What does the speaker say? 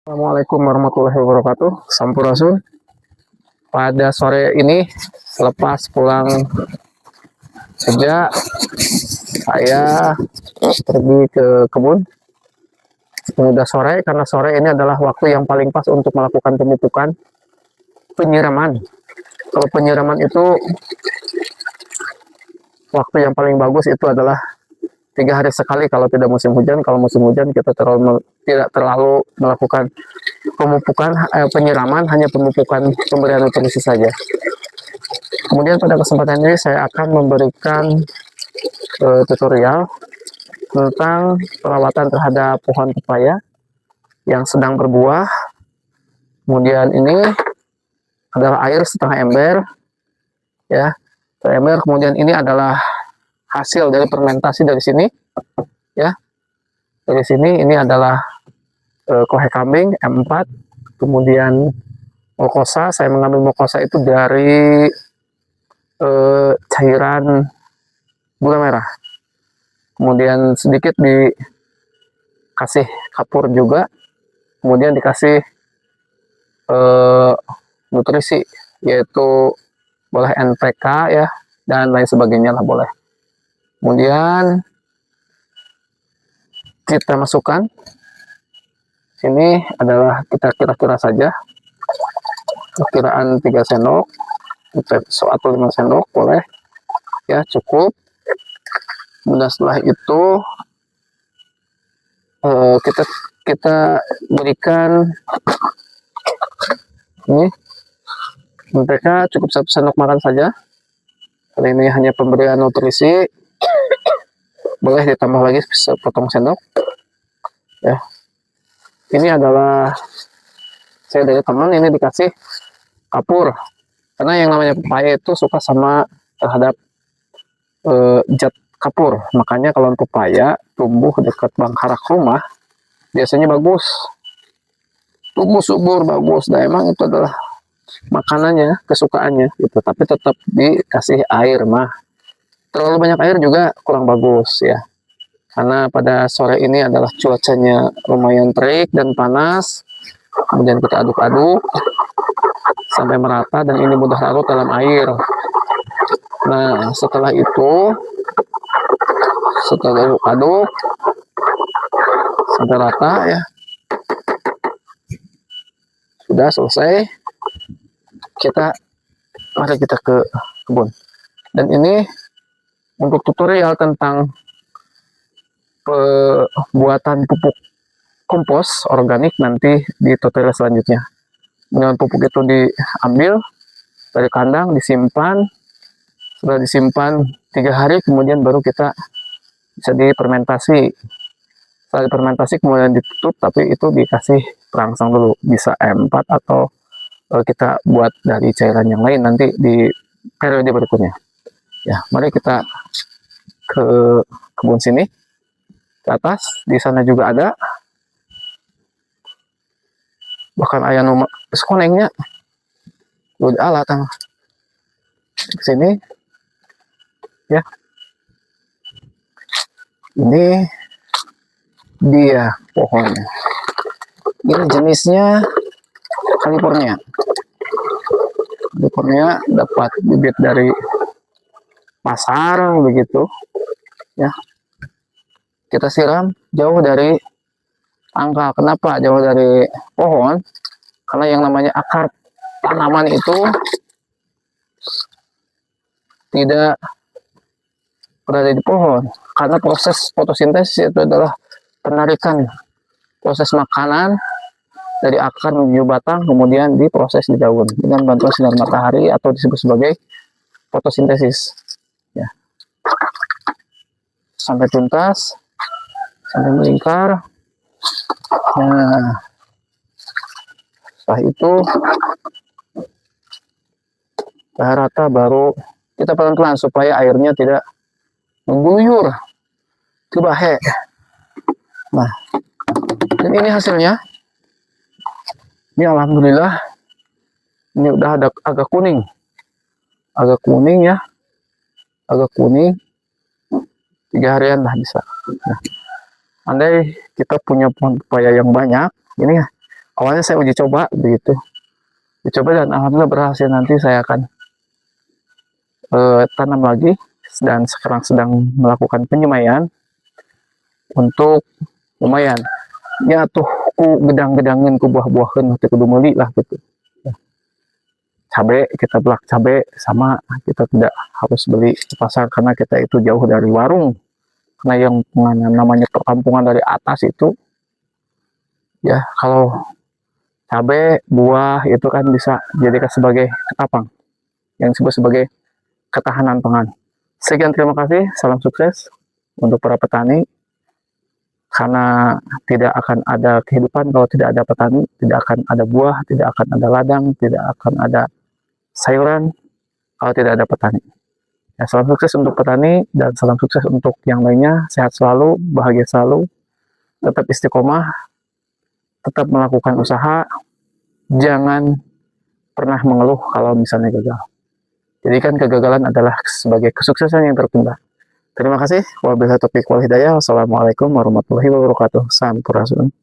Assalamualaikum warahmatullahi wabarakatuh. Sampurasun. Pada sore ini, selepas pulang kerja, saya pergi ke kebun. Sudah sore, karena sore ini adalah waktu yang paling pas untuk melakukan pemupukan, penyiraman. Kalau penyiraman itu, waktu yang paling bagus itu adalah 3 hari sekali kalau tidak musim hujan. Kalau musim hujan kita tidak terlalu melakukan pemupukan, penyiraman, hanya pemupukan pemberian nutrisi saja. Kemudian pada kesempatan ini saya akan memberikan tutorial tentang perawatan terhadap pohon pepaya yang sedang berbuah. Kemudian ini adalah air setengah ember, ya, setengah ember. Kemudian ini adalah hasil dari fermentasi dari sini, ya. Dari sini ini adalah kohe kambing M4, kemudian mokosa. Saya mengambil mokosa itu dari cairan gula merah. Kemudian sedikit dikasih kapur juga, kemudian dikasih nutrisi, yaitu boleh NPK, ya, dan lain sebagainya lah, boleh. Kemudian kita masukkan sini adalah kita kira-kira saja, perkiraan 3 sendok atau 5 sendok boleh, ya, cukup. Kemudian setelah itu kita berikan ini mereka cukup 1 sendok makan saja. Kali ini hanya pemberian nutrisi, boleh ditambah lagi sepotong sendok, ya. Ini adalah saya dari teman, ini dikasih kapur karena yang namanya pepaya itu suka sama terhadap zat kapur. Makanya kalau pepaya tumbuh dekat bangkarak rumah biasanya bagus, tumbuh subur, bagus. Nah, emang itu adalah makanannya, kesukaannya gitu. Tapi tetap dikasih air mah. Terlalu banyak air juga kurang bagus, ya. Karena pada sore ini adalah cuacanya lumayan terik dan panas. Kemudian kita aduk-aduk sampai merata, dan ini mudah larut dalam air. Nah, setelah aduk-aduk sampai rata, ya, sudah selesai. Mari kita ke kebun. Dan ini untuk tutorial tentang pembuatan pupuk kompos organik nanti di tutorial selanjutnya. Dengan pupuk itu diambil dari kandang, disimpan. Setelah disimpan 3 hari, kemudian baru kita bisa difermentasi. Setelah difermentasi kemudian ditutup, tapi itu dikasih perangsang dulu. Bisa M4 atau kita buat dari cairan yang lain nanti di periode berikutnya. Ya, mari kita ke kebun sini, ke atas. Di sana juga ada, bahkan ayah nomor sekolahnya udah alat ke sini, ya. Ini dia pohonnya. Ini jenisnya California. California dapat bibit dari pasar begitu, ya. Kita siram jauh dari angka. Kenapa jauh dari pohon? Karena yang namanya akar tanaman itu tidak berada di pohon, karena proses fotosintesis itu adalah penarikan proses makanan dari akar menuju batang, kemudian diproses di daun dengan bantuan sinar matahari atau disebut sebagai fotosintesis, ya. Sampai tuntas, sampai melingkar. Nah, setelah itu rata, baru kita pelan-pelan supaya airnya tidak mengguyur ke bahe. Nah, dan ini hasilnya. Ini alhamdulillah, ini udah ada agak kuning, ya, agak kuning. 3 harian lah bisa. Nah, andai kita punya pohon pepaya yang banyak, ini Awalnya saya uji coba begitu, dicoba dan alhamdulillah berhasil. Nanti saya akan tanam lagi dan sekarang sedang melakukan penyemaian untuk lumayan ya tuh ku gedang-gedangin ku buah-buahan nanti kudu meuli lah gitu. Cabe kita belak cabe sama, kita tidak harus beli ke pasar karena kita itu jauh dari warung, karena yang namanya perkampungan dari atas itu ya, kalau cabe buah itu kan bisa jadikan sebagai ketapang yang disebut sebagai ketahanan pangan. Sekian, terima kasih, salam sukses untuk para petani, karena tidak akan ada kehidupan kalau tidak ada petani, tidak akan ada buah, tidak akan ada ladang, tidak akan ada sayuran kalau tidak ada petani. Ya, salam sukses untuk petani dan salam sukses untuk yang lainnya. Sehat selalu, bahagia selalu, tetap istiqomah, tetap melakukan usaha, jangan pernah mengeluh kalau misalnya gagal. Jadikan kegagalan adalah sebagai kesuksesan yang tertunda. Terima kasih. Wabillahi taufiq wal hidayah. Wassalamualaikum warahmatullahi wabarakatuh. Sampurasun.